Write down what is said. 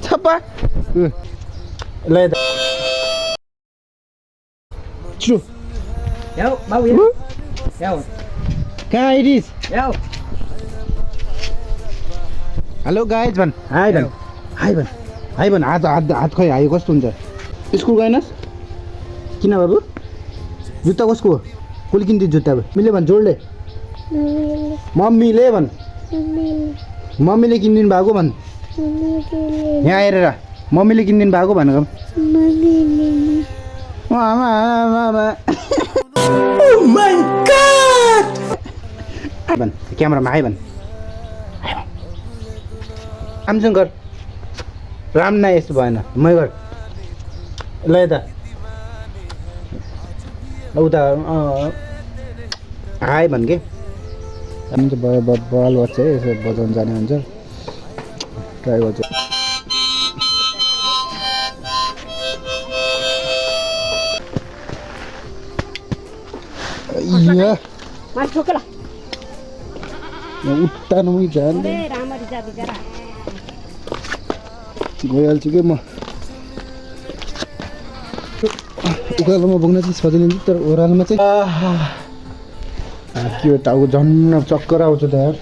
छप्पा ल यता छु याउ बाबु याउ याउ कहाँ आइरिस याउ हेलो गाइज भन हाई भन हाई भन हाई भन हात हात हात खै हाई कस्तो हुन्छ स्कुल गएनस् किन बाबु जुत्ता कसको हो कसले किनिदियो जुत्ता अब मिले भन जोडले मम्मीले भन मम्मीले किनिदिनु भएको भन यहाँ आएर मम्मीले किनिदिनु भएको भनेको भन क्यामेरामा हाई भन राम्रोसँग गर राम्रो न यस्तो भएन मै गर ल यता उता हाई भन के हुन्छ बल बच्चा है यसो बजाउनु जाने हुन्छ ट्राई गर्छु उत्तानमै जान गइहाल्छु कि म उकालोमा बोक्न चाहिँ सजिलो हुन्छ तर ओह्रालोमा चाहिँ के हो टाउको झन्न चक्कर आउँछ त यार